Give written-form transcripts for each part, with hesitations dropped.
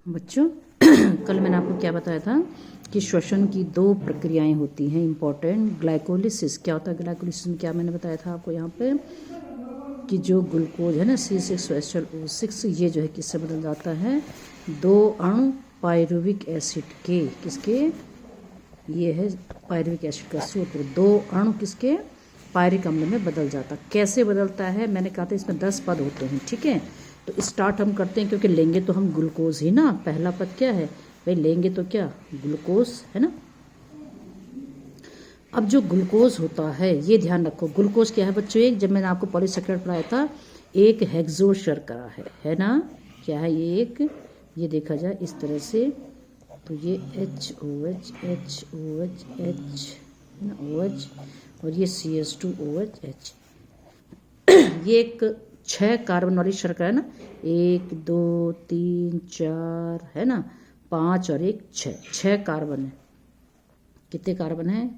बच्चों कल मैंने आपको क्या बताया था कि श्वसन की दो प्रक्रियाएं होती हैं इंपॉर्टेंट। ग्लाइकोलिसिस क्या होता है, ग्लाइकोलिसिस में क्या मैंने बताया था आपको यहाँ पे कि जो ग्लूकोज है ना C6H12O6 ये जो है किससे बदल जाता है, दो अणु पायरुविक एसिड के, किसके, ये है पायरुविक एसिड का सूत्र, दो अणु किसके, पायरिक अम्ल में बदल जाता। कैसे बदलता है मैंने कहा था इसमें 10 पद होते हैं, ठीक है। तो स्टार्ट हम करते हैं क्योंकि लेंगे तो हम ग्लूकोज ही ना, पहला पद क्या है भाई, लेंगे तो क्या ग्लूकोज है ना। अब जो ग्लूकोज होता है ये ध्यान रखो, ग्लूकोज क्या है बच्चों, एक जब मैंने आपको पॉलीसेकेराइड पढ़ाया था एक हेक्सो शर्करा है ना, क्या है ये, एक ये देखा जाए इस तरह से तो ये HOH है ना, OH और ये CH2OH ये एक 6 कार्बन वाली शर्करा है ना, 1 2 3 4 है ना, 5 और 1 6 कार्बन है। कितने कार्बन है,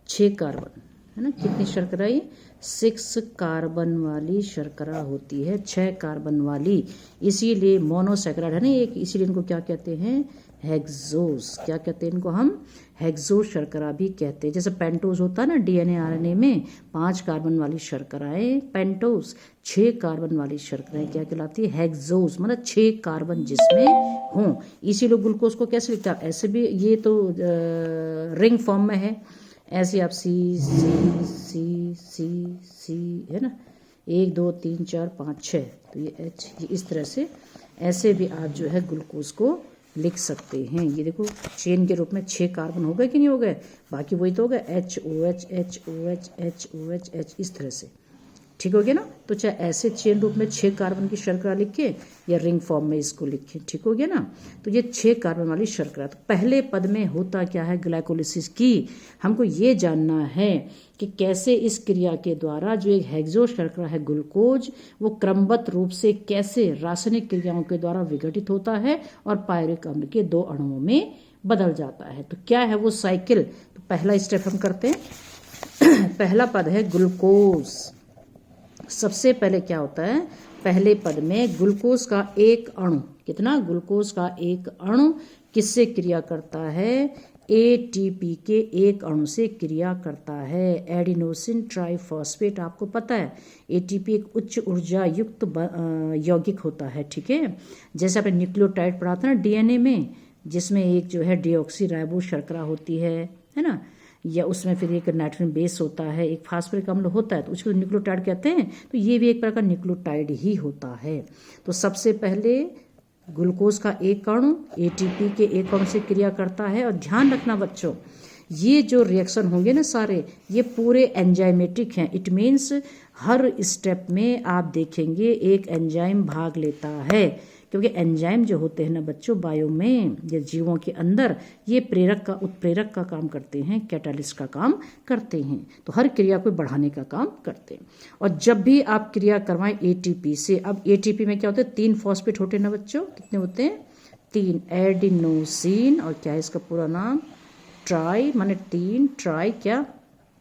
6 कार्बन है ना। कितनी शर्करा, ये 6 कार्बन वाली शर्करा होती है, 6 कार्बन वाली, इसीलिए मोनोसेकेराइड है ना एक, इसीलिए इनको क्या कहते हैं, हेक्सोस। क्या कहते हैं इनको हम, हेक्सो शर्करा भी कहते हैं। जैसे पेंटोज होता है ना DNA RNA में, 5 कार्बन वाली शर्कराएं पेंटोज, 6 कार्बन वाली शर्कराएं क्या कहलाती है, हेक्सोस, मतलब 6 कार्बन जिसमें हों। इसीलिए ग्लूकोज को कैसे लिखते हैं, ऐसे भी ये तो रिंग फॉर्म में है, ऐसे आप C C C C C है ना, 1 2 3 4 5 6, तो ये H, ये इस तरह से ऐसे भी आप जो है ग्लूकोज को लिख सकते हैं। ये देखो चेन के रूप में 6 कार्बन हो गए कि नहीं हो गए, बाकी वही तो हो गए HOH HOH HOH H, इस तरह से ठीक हो गया ना। तो चाहे ऐसे चेन रूप में 6 कार्बन की शर्करा लिखे या रिंग फॉर्म में इसको लिखे, ठीक हो गया ना। तो ये 6 कार्बन वाली शर्करा, तो पहले पद में होता क्या है ग्लाइकोलिसिस की, हमको ये जानना है कि कैसे इस क्रिया के द्वारा जो एक हेक्सो शर्करा है ग्लूकोज, वो क्रमबद्ध रूप से कैसे रासायनिक क्रियाओं के द्वारा विघटित होता है और पायरिक अम्ल के 2 अणुओं में बदल जाता है। तो क्या है वो साइकिल, तो पहला स्टेप हम करते हैं पहला पद है ग्लूकोज। सबसे पहले क्या होता है, पहले पद में ग्लूकोज का एक अणु, कितना, ग्लूकोज का एक अणु किससे क्रिया करता है, ATP के एक अणु से क्रिया करता है, एडिनोसिन ट्राइफॉस्फेट। आपको पता है ATP एक उच्च ऊर्जा युक्त यौगिक होता है, ठीक है। जैसे आपने न्यूक्लियोटाइड पढ़ा था ना DNA में, जिसमें एक जो है डीऑक्सी राइबोस शर्करा होती है ना, या उसमें फिर एक नाइट्रोजन बेस होता है, एक फास्फोरिक अम्ल होता है, तो उसको न्यूक्लियोटाइड कहते हैं। तो ये भी एक प्रकार का न्यूक्लियोटाइड ही होता है। तो सबसे पहले ग्लूकोज का एक अणु ATP के एक अणु से क्रिया करता है। और ध्यान रखना बच्चों, ये जो रिएक्शन होंगे ना सारे, ये पूरे एंजाइमेटिक हैं। इट मीन्स हर स्टेप में आप देखेंगे एक एंजाइम भाग लेता है, क्योंकि एंजाइम जो होते हैं ना बच्चों बायो में या जीवों के अंदर, ये प्रेरक का उत्प्रेरक का काम करते हैं, कैटालिस्ट का काम करते हैं। तो हर क्रिया को बढ़ाने का काम करते हैं। और जब भी आप क्रिया करवाएं ATP से, अब ATP में क्या होता है, 3 फॉस्फेट होते हैं ना बच्चों, कितने होते हैं, 3, एडिनोसिन और क्या है इसका पूरा नाम, ट्राई, माने 3 ट्राई क्या,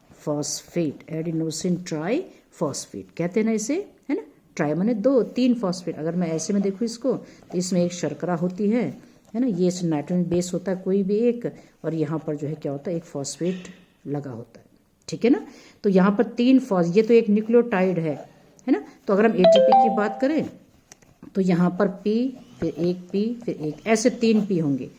फॉस्फेट, एडिनोसिन ट्राई फॉस्फेट कहते हैं ना इसे, है ना। ट्राई माने 2, 3 फॉस्फेट। अगर मैं ऐसे में देखूँ इसको, तो इसमें एक शर्करा होती है ना, ये नाइट्रोजन बेस होता है कोई भी एक, और यहाँ पर जो है क्या होता है, एक फॉस्फेट लगा होता है, ठीक है ना। तो यहाँ पर 3 ये तो एक न्यूक्लियोटाइड है ना। तो अगर हम ATP की बात करें तो यहाँ पर P, फिर एक P, फिर एक, ऐसे 3 P होंगे,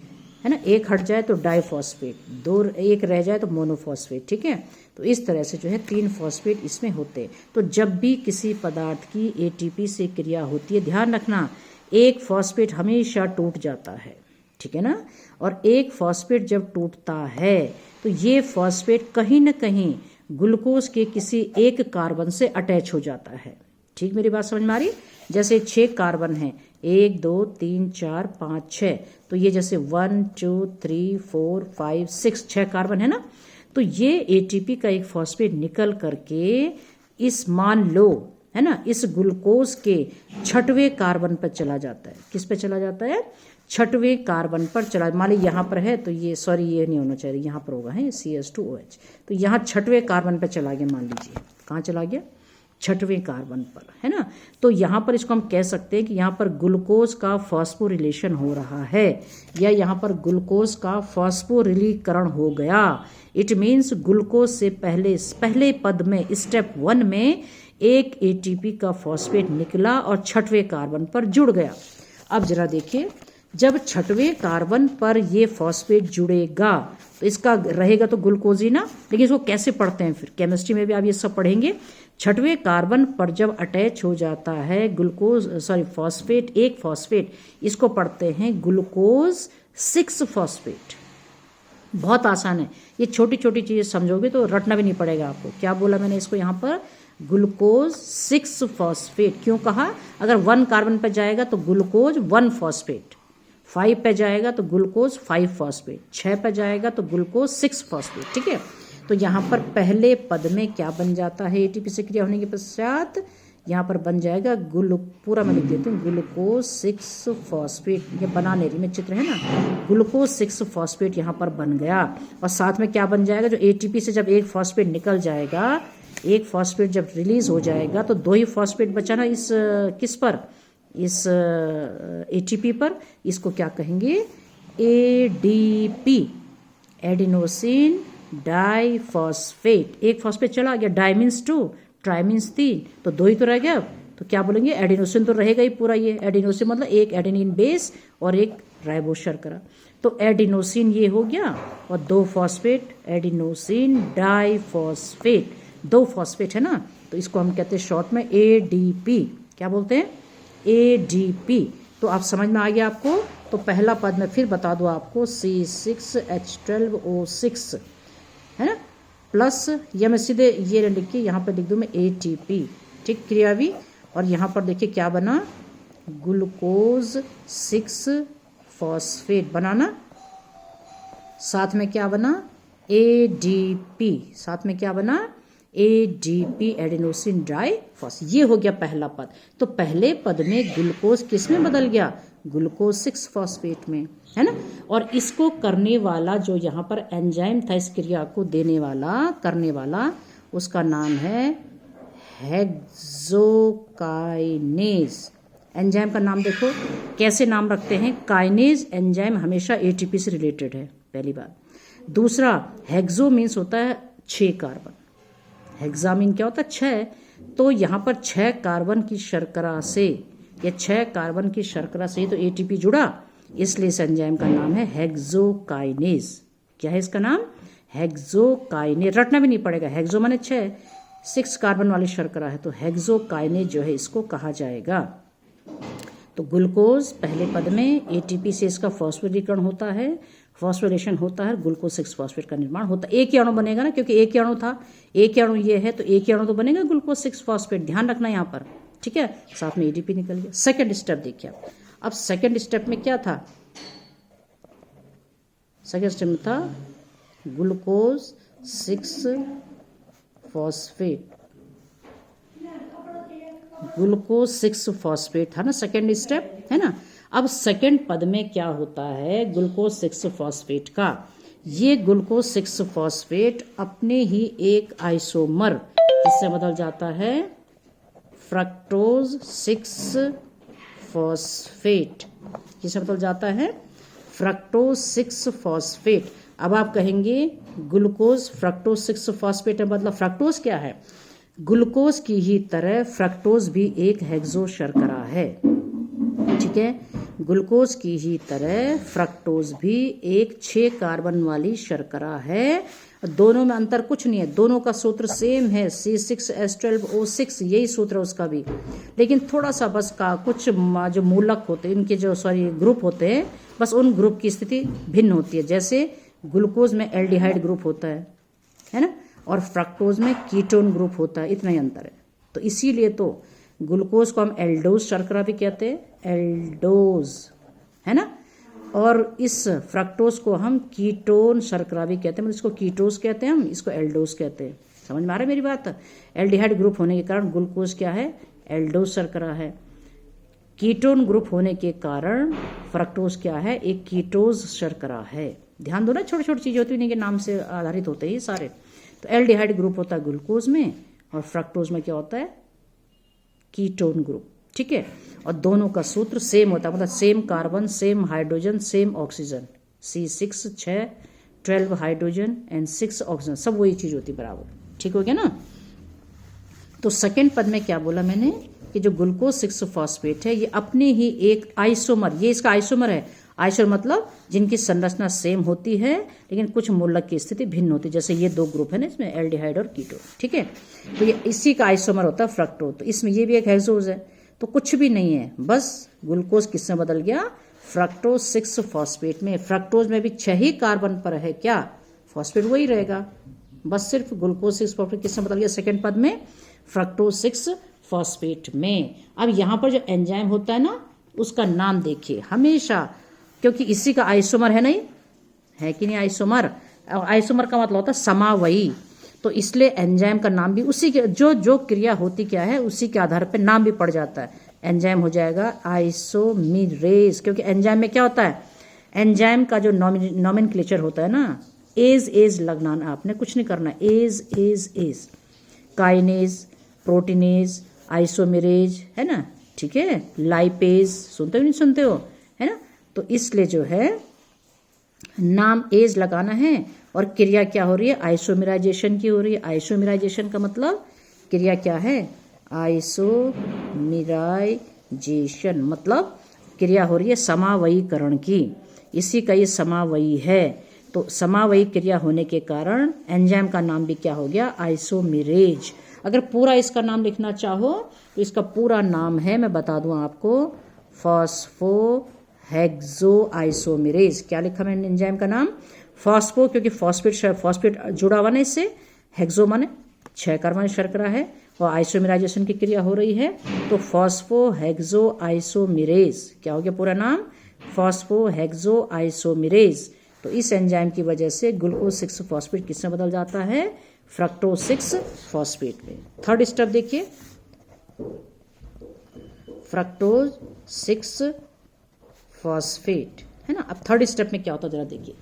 है ना। एक हट जाए तो डाइफॉस्फेट, 2 एक रह जाए तो मोनोफॉस्फेट, ठीक है। तो इस तरह से जो है 3 फॉस्फेट इसमें होते हैं। तो जब भी किसी पदार्थ की ATP से क्रिया होती है, ध्यान रखना एक फॉस्फेट हमेशा टूट जाता है, ठीक है ना। और एक फॉस्फेट जब टूटता है तो ये फॉस्फेट कहीं ना कहीं ग्लूकोज के किसी एक कार्बन से अटैच हो जाता है, ठीक, मेरी बात समझ में आ रही। जैसे 6 कार्बन हैं, 1 2 3 4 5 6, तो ये जैसे 1 2 3 4 5 6 6 कार्बन है ना। तो ये ATP का एक फॉस्फेट निकल करके इस, मान लो है ना, इस ग्लूकोज के 6वें कार्बन पर चला जाता है। किस पे चला जाता है, 6वें कार्बन पर चला, मान ली यहाँ पर है तो ये, सॉरी ये नहीं होना चाहिए, यहाँ पर होगा है CH2OH, तो यहाँ 6वें कार्बन पर चला गया, मान लीजिए कहाँ चला गया, छठवें कार्बन पर, है ना। तो यहाँ पर इसको हम कह सकते हैं कि यहाँ पर ग्लूकोज का फॉस्फोरिलेशन हो रहा है, या यहाँ पर ग्लूकोज का फॉस्फोरिलीकरण हो गया। इट मीन्स ग्लूकोज से पहले पद में स्टेप 1 में एक एटीपी का फॉस्फेट निकला और छठवें कार्बन पर जुड़ गया। अब जरा देखिए, जब छठवें कार्बन पर ये फॉस्फेट जुड़ेगा तो इसका रहेगा तो ग्लूकोज ही ना, लेकिन इसको कैसे पढ़ते हैं फिर, केमिस्ट्री में भी आप ये सब पढ़ेंगे। छठवें कार्बन पर जब अटैच हो जाता है फॉस्फेट, एक फॉस्फेट, इसको पढ़ते हैं ग्लूकोज 6 फॉस्फेट। बहुत आसान है, ये छोटी छोटी चीज़ें समझोगे तो रटना भी नहीं पड़ेगा आपको। क्या बोला मैंने इसको यहाँ पर, ग्लूकोज 6 फॉस्फेट। क्यों कहा, अगर 1 कार्बन पर जाएगा तो ग्लूकोज 1 फॉस्फेट, 5 पे जाएगा तो ग्लूकोज 5 फॉस्फेट, 6 पे जाएगा तो ग्लूकोज 6 फॉस्फेट। ठीक है, तो यहाँ पर पहले पद में क्या बन जाता है, एटीपी से क्रिया होने के पश्चात यहाँ पर बन जाएगा पूरा मैं लिख देती हूँ, ग्लूकोज 6 फॉस्फेट। ये बनाने में चित्र है ना, ग्लूकोज 6 फॉस्फेट यहाँ पर बन गया। और साथ में क्या बन जाएगा, जो एटीपी से जब एक फॉस्फेट निकल जाएगा, एक फॉस्फेट जब रिलीज हो जाएगा तो 2 ही फॉस्फेट बचा ना इस किस पर, इस एटीपी पर। इसको क्या कहेंगे, एडीपी, एडिनोसिन डाइफॉस्फेट। एक फॉस्फेट चला गया, डाई मीन्स 2, ट्राई मीन्स 3, तो 2 ही तो रह गया। तो क्या बोलेंगे, एडिनोसिन तो रहेगा ही पूरा। ये एडिनोसिन मतलब एक एडेनिन बेस और एक राइबोस शर्करा। तो एडिनोसिन ये हो गया और 2 फॉस्फेट, एडिनोसिन डाइफॉस्फेट, 2 फॉस्फेट है ना, तो इसको हम कहते हैं शॉर्ट में एडीपी। क्या बोलते हैं, एडीपी। तो आप समझ में आ गया आपको। तो पहला पद में फिर बता दो आपको, C6H12O6 है ना, प्लस ये मैं सीधे ये लिख के यहाँ पर लिख दूँ मैं एटीपी। ठीक, क्रिया भी। और यहाँ पर देखिए क्या बना, ग्लूकोज 6 फॉस्फेट बनाना, साथ में क्या बना, एडीपी, साथ में क्या बना, एडीपी, एडेनोसिन डाइफॉस्फेट। ये हो गया पहला पद। तो पहले पद में ग्लूकोज किस में बदल गया, ग्लूकोज 6 फॉस्फेट में, है ना। और इसको करने वाला जो यहाँ पर एंजाइम था, इस क्रिया को देने वाला, करने वाला, उसका नाम है हेक्सोकाइनेज। एंजाइम का नाम देखो कैसे नाम रखते हैं, काइनेज एंजाइम हमेशा एटीपी से रिलेटेड है, पहली बात। दूसरा, हेक्सो मीन्स होता है 6 कार्बन, हेक्सामीन क्या होता है 6। तो यहाँ पर 6 कार्बन की शर्करा से, या 6 कार्बन की शर्करा से तो एटीपी जुड़ा, इसलिए इस एंजाइम का नाम है हेक्सोकाइनेज। क्या है इसका नाम, हेक्सोकाइनेज। रटना भी नहीं पड़ेगा, हेक्सो माने 6 कार्बन वाली शर्करा है, तो हेक्सोकाइनेज जो है इसको कहा जाएगा। तो ग्लूकोज पहले पद में एटीपी से इसका फॉस्फोरीकरण होता है, फॉस्फोरेशन होता है, ग्लूकोज 6 फॉस्फेट का निर्माण होता है। एक ही अणु बनेगा ना, क्योंकि एक ही अणु था, एक ही अणु ये है, तो एक ही अणु तो बनेगा ग्लूकोज 6 फॉस्फेट। ध्यान रखना यहाँ पर, ठीक है। साथ में एटीपी निकल गया। सेकंड स्टेप देखिए आप। अब सेकंड स्टेप में क्या था, सेकंड स्टेप में था ग्लूकोज 6 फॉस्फेट, ग्लूकोज 6 फॉस्फेट था ना सेकंड स्टेप, है ना। अब सेकंड पद में क्या होता है, ग्लूकोज 6 फॉस्फेट का, ये ग्लूकोज 6 फॉस्फेट अपने ही एक आइसोमर किससे बदल जाता है, फ्रक्टोज 6 फॉस्फेट, किससे बदल जाता है, फ्रक्टोज 6 फॉस्फेट। अब आप कहेंगे ग्लूकोज फ्रक्टोज 6 फॉस्फेट है, मतलब फ्रक्टोज क्या है, ग्लूकोज की ही तरह फ्रक्टोज भी एक हेक्सो शर्करा है, ठीक है। ग्लूकोज की ही तरह फ्रक्टोज भी एक 6 कार्बन वाली शर्करा है। दोनों में अंतर कुछ नहीं है, दोनों का सूत्र सेम है, C6H12O6, यही सूत्र है उसका भी। लेकिन थोड़ा सा बस का कुछ जो मूलक होते हैं, इनके जो ग्रुप होते हैं, बस उन ग्रुप की स्थिति भिन्न होती है। जैसे ग्लूकोज में एल्डिहाइड ग्रुप होता है ना, और फ्रक्टोज में कीटोन ग्रुप होता है, इतना ही अंतर है। तो इसीलिए तो ग्लूकोज को हम एल्डोज शर्करा भी कहते हैं, एल्डोज, है ना। और इस फ्रक्टोज को हम कीटोन शर्करा भी कहते हैं, मतलब इसको कीटोज कहते हैं हम, इसको एल्डोज कहते हैं। समझ में आ रहा है मेरी बात। एल्डिहाइड ग्रुप होने के कारण ग्लूकोज क्या है, एल्डोज शर्करा है। कीटोन ग्रुप होने के कारण फ्रक्टोज क्या है, एक कीटोज शर्करा है। ध्यान दो ना, छोटी छोटी चीजें होती है, इनके नाम से आधारित होते हैं ये सारे। तो एल्डिहाइड ग्रुप होता है ग्लूकोज में, और फ्रक्टोज में क्या होता है, कीटोन ग्रुप, ठीक है। और दोनों का सूत्र सेम होता है, मतलब same carbon, same hydrogen, same oxygen, C6 6 12 hydrogen and 6 oxygen, सब वही चीज़ होती बराबर, ठीक हो गया ना। तो सेकेंड पद में क्या बोला मैंने कि जो ग्लूकोज 6 फॉस्फेट है ये अपने ही एक आइसोमर, ये इसका आइसोमर है। आइसोमर मतलब जिनकी संरचना सेम होती है लेकिन कुछ मूलक की स्थिति भिन्न होती है, जैसे ये दो ग्रुप है ना इसमें, एल्डिहाइड और कीटोन, ठीक है। तो ये इसी का आइसोमर होता है फ्रक्टोज। तो इसमें ये भी एक हेक्सोज है, तो कुछ भी नहीं है, बस ग्लूकोज किसमें बदल गया, फ्रक्टोज 6 फॉस्फेट में। फ्रक्टोज में भी 6 ही कार्बन पर है, क्या फॉस्फेट वही रहेगा, बस सिर्फ ग्लूकोज 6 फॉस्फेट किसमें बदल गया, सेकेंड पद में फ्रक्टोज 6 फॉस्फेट में। अब यहाँ पर जो एंजाइम होता है ना उसका नाम देखिए हमेशा, क्योंकि इसी का आइसोमर है, नहीं है कि नहीं आइसोमर, आइसोमर का मतलब होता है समावयी, तो इसलिए एंजाइम का नाम भी उसी के जो क्रिया होती क्या है उसी के आधार पर नाम भी पड़ जाता है। एंजाइम हो जाएगा आइसोमेरेज, क्योंकि एंजाइम में क्या होता है, एंजाइम का जो नॉमेनक्लेचर होता है ना, एज लगना, आपने कुछ नहीं करना, एज काइनेज, प्रोटीनेज, आइसोमेरेज, है ना, ठीक है, लाइपेज, सुनते हो नहीं सुनते हो, है ना। तो इसलिए जो है नाम एज लगाना है और क्रिया क्या हो रही है, आइसोमेराइजेशन की हो रही है। आइसोमेराइजेशन का मतलब क्रिया क्या है, आइसोमेराइजेशन मतलब क्रिया हो रही है समावयीकरण की, इसी का ये समावयी है। तो समावयी क्रिया होने के कारण एंजाइम का नाम भी क्या हो गया, आइसोमेरेज। अगर पूरा इसका नाम लिखना चाहो तो इसका पूरा नाम है, मैं बता दूं आपको, फॉस्फोहेक्सो आइसोमेरेज। क्या लिखा मैंने एंजाइम का नाम, फॉस्फो, क्योंकि फॉस्फेट जुड़ा हुआ ना इससे, हेक्सो माने 6 कार्बन शर्करा है और आइसोमेराइजेशन की क्रिया हो रही है, तो फॉस्फोहेक्सो आइसोमेरेज क्या हो गया पूरा नाम, फॉस्फोहेक्सो आइसोमेरेज। तो इस एंजाइम की वजह से ग्लूकोज 6 फॉस्फेट किसमें बदल जाता है, फ्रक्टोज 6 फॉस्फेट में। थर्ड स्टेप देखिए, फ्रक्टोज 6 फॉस्फेट, है ना। अब थर्ड स्टेप में क्या होता है जरा देखिए,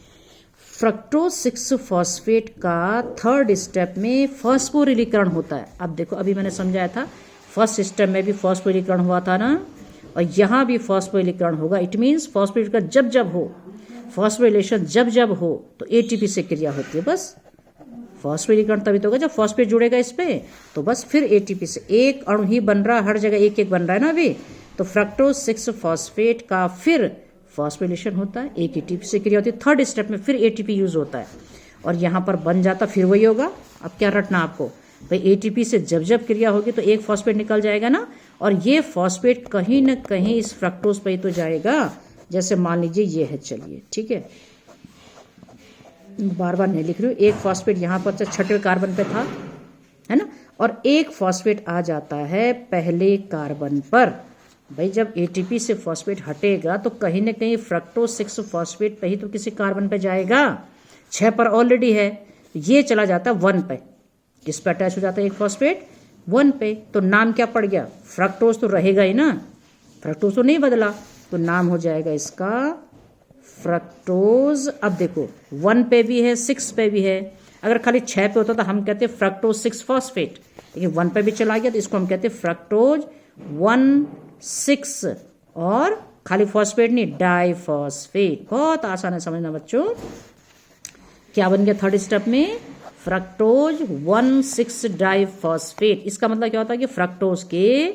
फ्रक्टोज 6 फॉस्फेट का थर्ड स्टेप में फॉस्फोरिलीकरण होता है। अब देखो अभी मैंने समझाया था फर्स्ट स्टेप में भी फॉस्फोरिलीकरण हुआ था ना, और यहाँ भी फॉस्फोरिलीकरण होगा। इट मीन्स फॉस्फोरिलीकरण जब हो, फॉस्फोरिलेशन जब हो तो एटीपी से क्रिया होती है, बस फॉस्फोरिलीकरण तभी तो होगा जब फॉस्फेट जुड़ेगा इस पे, तो बस फिर एटीपी से एक अणु ही बन रहा, हर जगह एक एक बन रहा है ना अभी। तो फ्रक्टोज 6 फॉस्फेट का फिर फॉस्फोरिलेशन होता है, एक एटीपी से क्रिया होती है, थर्ड स्टेप में फिर एटीपी यूज होता है और यहाँ पर बन जाता फिर वही होगा। अब क्या रटना आपको भाई, एटीपी से जब क्रिया होगी तो एक फॉस्फेट निकल जाएगा ना, और ये फॉस्फेट कहीं ना कहीं इस फ्रक्टोज पे ही तो जाएगा। जैसे मान लीजिए ये है, चलिए ठीक है, बार बार नहीं लिख रही हूँ, एक फॉस्फेट यहाँ पर 6वें कार्बन पे था, है ना, और एक फॉस्फेट आ जाता है पहले कार्बन पर। भाई जब एटीपी से फॉस्फेट हटेगा तो कहीं ना कहीं फ्रक्टोज 6 फॉस्फेट पे ही तो किसी कार्बन पे जाएगा, 6 पर ऑलरेडी है, ये चला जाता है 1 पे, किस पे अटैच हो जाता है एक फॉस्फेट, 1 पे। तो नाम क्या पड़ गया, फ्रक्टोज तो रहेगा ही ना, फ्रक्टोज तो नहीं बदला, तो नाम हो जाएगा इसका फ्रक्टोज। अब देखो 1 पे भी है 6 पे भी है, अगर खाली 6 पे होता तो हम कहते फ्रक्टोज 6 फॉस्फेट, लेकिन 1 पे भी चला गया तो इसको हम कहते फ्रक्टोज 1,6 और खाली फॉस्फेट नहीं, डाइफॉस्फेट। बहुत आसान है समझना बच्चों। क्या बन गया थर्ड स्टेप में, फ्रक्टोज 1,6 डाइफॉस्फेट। इसका मतलब क्या होता है कि फ्रक्टोज के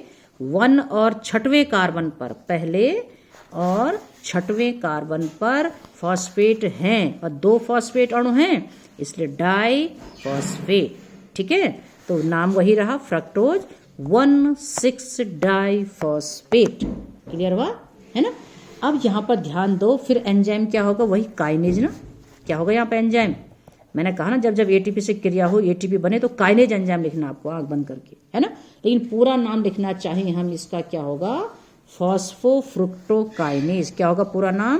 1 और 6वें कार्बन पर, पहले और 6वें कार्बन पर फॉस्फेट हैं और 2 फॉस्फेट अणु हैं, इसलिए डाइफॉस्फेट, ठीक है। तो नाम वही रहा फ्रक्टोज 1,6 डाइफॉस्फेट। क्लियर हुआ है ना। अब यहाँ पर ध्यान दो, फिर एंजाइम क्या होगा, वही काइनेज ना। क्या होगा यहाँ पे एंजाइम, मैंने कहा ना जब एटीपी से क्रिया हो, एटीपी बने तो काइनेज एंजाइम लिखना आपको आंख बंद करके, है ना। लेकिन पूरा नाम लिखना चाहिए हम, इसका क्या होगा, फॉस्फोफ्रुक्टोकाइनेज। क्या होगा पूरा नाम,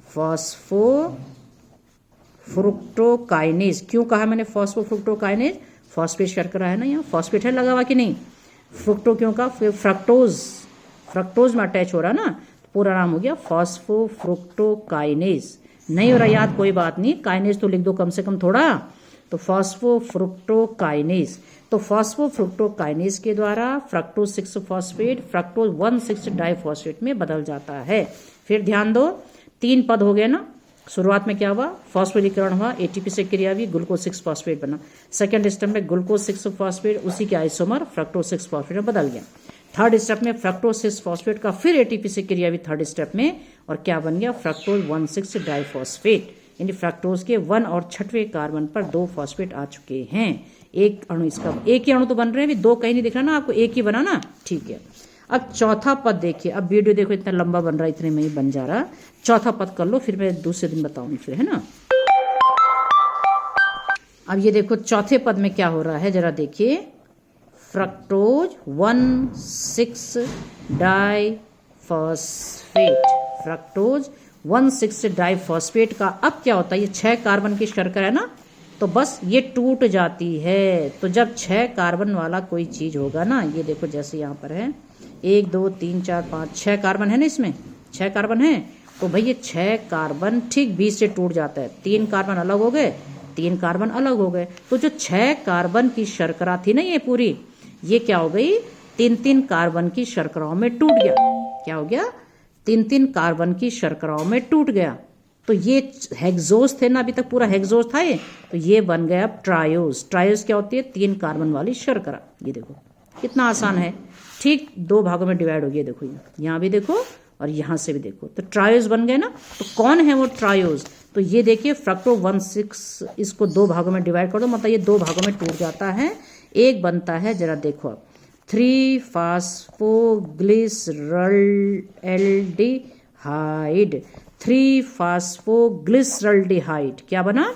फॉस्फोफ्रुक्टोकाइनेज। क्यों कहा मैंने फॉस्फोफ्रुक्टोकाइनेज, फॉस्फेट शर्करा है ना, यहाँ फॉस्फेट है लगा हुआ कि नहीं, फ्रुक्टो क्यों कहा, फ्रक्टोज में अटैच हो रहा ना, पूरा नाम हो गया फॉस्फोफ्रुक्टोकाइनेज। नहीं हो रहा याद, कोई बात नहीं, काइनेज तो लिख दो कम से कम थोड़ा, तो फॉस्फोफ्रुक्टोकाइनेज। तो फॉस्फोफ्रुक्टोकाइनेज के द्वारा फ्रक्टोज 6 फॉस्फेट फ्रक्टोज 1,6 डाइफॉस्फेट में बदल जाता है। फिर ध्यान दो, 3 पद हो गए ना। शुरुआत में क्या हुआ, फॉस्फोरीकरण हुआ, एटीपी से क्रिया हुई, ग्लूकोज 6 फॉस्फेट बना। सेकेंड स्टेप में ग्लूकोज 6 फॉस्फेट उसी के आइसोमर फ्रक्टोज 6 फॉस्फेट में बदल गया। थर्ड स्टेप में फ्रक्टोज 6 फॉस्फेट का फिर एटीपी से क्रिया हुई थर्ड स्टेप में, और क्या बन गया, फ्रक्टोज 1,6 डाइफॉस्फेट। यानी फ्रक्टोज के 1 और 6वें कार्बन पर 2 फॉस्फेट आ चुके हैं। एक अणु इसका, एक ही अणु तो बन रहे हैं, 2 कहीं नहीं दिख रहा ना आपको, एक ही बना ना, ठीक है। अब चौथा पद देखिए, अब वीडियो देखो इतना लंबा बन रहा है, इतने में ही बन जा रहा। चौथा पद कर लो, फिर मैं दूसरे दिन बताऊंगी फिर, है ना। अब ये देखो चौथे पद में क्या हो रहा है, जरा देखिए, फ्रक्टोज 1,6 डाइफॉस्फेट, फ्रक्टोज 1,6 डाइफॉस्फेट का अब क्या होता है, ये 6 कार्बन की शर्करा है ना, तो बस ये टूट जाती है। तो जब 6 कार्बन वाला कोई चीज होगा ना, ये देखो जैसे यहाँ पर है 1 2 3 4 5 6 कार्बन है ना, इसमें 6 कार्बन है, तो भाई ये 6 कार्बन ठीक बीच से टूट जाता है। 3 कार्बन अलग हो गए, 3 कार्बन अलग हो गए, तो जो 6 कार्बन की शर्करा थी ना ये पूरी, ये क्या हो गई, 3-3 कार्बन की शर्कराओं में टूट गया। क्या हो गया, 3-3 कार्बन की शर्कराओं में टूट गया। तो ये हेक्सोस थे ना, अभी तक पूरा हेक्सोस था ये, तो ये बन गया अब ट्रायोस। ट्रायोस क्या होती है, 3 कार्बन वाली शर्करा। ये देखो कितना आसान है, ठीक 2 भागों में डिवाइड हो गया। देखो यहाँ भी देखो और यहाँ से भी देखो, तो ट्रायोस बन गए ना। तो कौन है वो ट्रायोस, तो ये देखिए फ्रक्टो 1,6, इसको 2 भागों में डिवाइड कर दो, मतलब ये 2 भागों में टूट जाता है। एक बनता है, जरा देखो अब, 3-फास्फोग्लिसरल्डिहाइड, 3-फास्फोग्लिसरल्डिहाइड, क्या बना,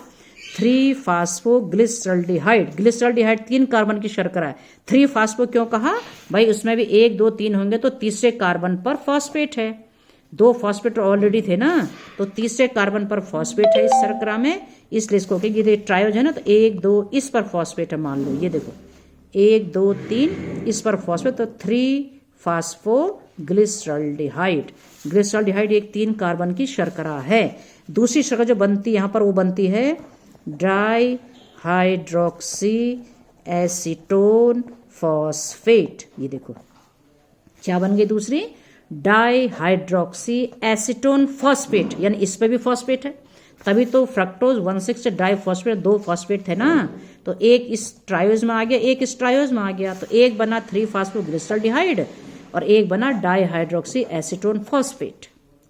3-फास्फोग्लिसरल्डिहाइड। ग्लिसरल्डिहाइड 3 कार्बन की शर्करा है। 3-फास्फो क्यों कहा भाई, उसमें भी 1 2 3 होंगे, तो तीसरे कार्बन पर फॉस्फेट है। 2 फॉस्फेट ऑलरेडी थे ना, तो तीसरे कार्बन पर फॉस्फेट है इस शर्करा में, इसलिए इसको ये ट्रायोज है ना, तो 1 2 इस पर फॉस्फेट है, मान लो ये देखो 1 2 3 इस पर फॉस्फेट, तो 3-फास्फोग्लिसरल्डिहाइड। ग्लिसरल्डिहाइड एक 3 कार्बन की शर्करा है। दूसरी शर्करा जो बनती है यहाँ पर, वो बनती है डाइहाइड्रोक्सी एसीटोन फॉस्फेट। ये देखो क्या बन गई दूसरी, डाइहाइड्रोक्सी एसीटोन फॉस्फेट, यानी इस पे भी फॉस्फेट है। तभी तो फ्रक्टोज 1,6 डाइफॉस्फेट 2 फॉस्फेट थे ना, तो एक इस ट्रायोज में आ गया, एक इस ट्रायोज में आ गया, तो एक बना 3-फास्फोग्लिसरल्डिहाइड और एक बना डाइहाइड्रोक्सी एसीटोन फॉस्फेट।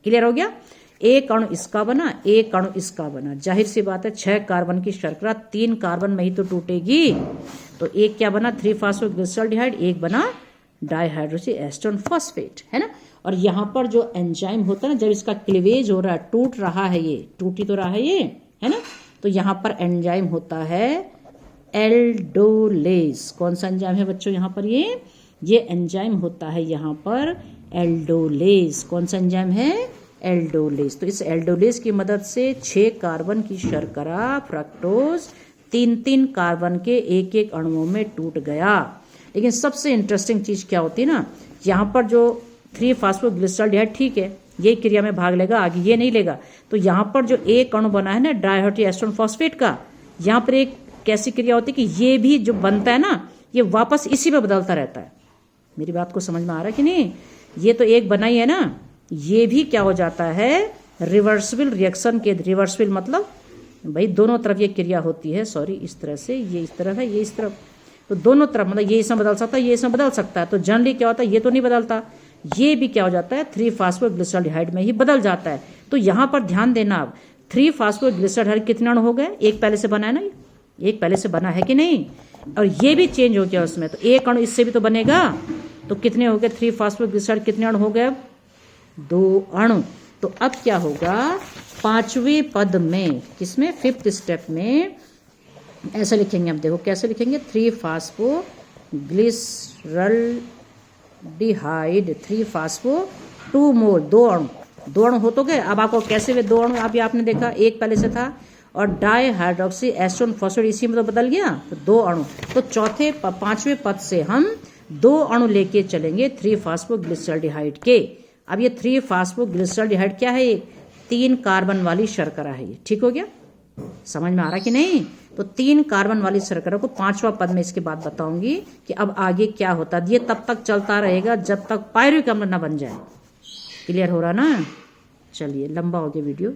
क्लियर हो गया, एक अणु इसका बना, एक अणु इसका बना। जाहिर सी बात है 6 कार्बन की शर्करा 3 कार्बन में ही तो टूटेगी, तो एक क्या बना, 3-फास्फोग्लिसरल्डिहाइड, एक बना डाइहाइड्रोक्सी एसीटोन फॉस्फेट, है ना। और यहाँ पर जो एंजाइम होता है ना, जब इसका क्लीवेज हो रहा है, टूट रहा है, ये टूट ही तो रहा है ये, है ना, तो यहाँ पर एंजाइम होता है एल्डोलेज। कौन सा एंजाइम है बच्चों यहाँ पर, ये एंजाइम होता है यहाँ पर एल्डोलेज। कौन सा एंजाइम है, एल्डोलेज। तो इस एल्डोलेज की मदद से 6 कार्बन की शर्करा फ्रक्टोज 3-3 कार्बन के एक एक अणुओं में टूट गया। लेकिन सबसे इंटरेस्टिंग चीज क्या होती है ना, यहाँ पर जो 3-फास्फोग्लिसरल्डिहाइड, ठीक है, ये क्रिया में भाग लेगा, आगे ये नहीं लेगा। तो यहाँ पर जो एक अणु बना है ना डाइहाइड्रोक्सी एसीटोन फॉस्फेट का, यहाँ पर एक कैसी क्रिया होती है कि ये भी जो बनता है ना, ये वापस इसी में बदलता रहता है। मेरी बात को समझ में आ रहा है कि नहीं, ये तो एक बना ही है ना, ये भी क्या हो जाता है, रिवर्सिबल रिएक्शन के, रिवर्सिबल मतलब भाई दोनों तरफ ये क्रिया होती है, सॉरी इस तरह से, ये इस तरफ है, ये इस तरफ, तो दोनों तरफ मतलब ये इसमें बदल सकता है, ये इसमें बदल सकता है। तो जनरली क्या होता है, ये तो नहीं बदलता, ये भी क्या हो जाता है 3-फास्फोग्लिसरल्डिहाइड में ही बदल जाता है। तो यहाँ पर ध्यान देना, अब 3-फास्फोग्लिसरल्डिहाइड कितने अणु हो गए, एक पहले से बना है ना, एक पहले से बना है कि नहीं, और ये भी चेंज हो गया उसमें, तो एक अणु इससे भी तो बनेगा। तो कितने हो गए 3-फास्फोग्लिसरल्डिहाइड, कितने अणु हो गए, 2 अणु। तो अब क्या होगा 5वें पद में, किसमें, 5th स्टेप में ऐसे लिखेंगे। अब देखो कैसे लिखेंगे, 3-फास्फोग्लिसरल्डिहाइड 3-फास्फो 2 मोल, 2 अणु हो तो गए। अब आपको कैसे वे 2 अणु, अभी आपने देखा एक पहले से था, और डाइहाइड्रोक्सी एसीटोन फॉस्फेट इसी में तो बदल गया, तो 2 अणु। तो 5वें पद से हम 2 अणु लेके चलेंगे 3-फास्फोग्लिसरल्डिहाइड के। अब ये 3-फास्फोग्लिसरल्डिहाइड क्या है, ये 3 कार्बन वाली शर्करा है, ये ठीक हो गया, समझ में आ रहा कि नहीं। तो 3 कार्बन वाली शर्करा को 5वां पद में इसके बाद बताऊंगी कि अब आगे क्या होता है। ये तब तक चलता रहेगा जब तक पायरुविक अम्ल ना बन जाए। क्लियर हो रहा ना? चलिए, लंबा हो गया वीडियो।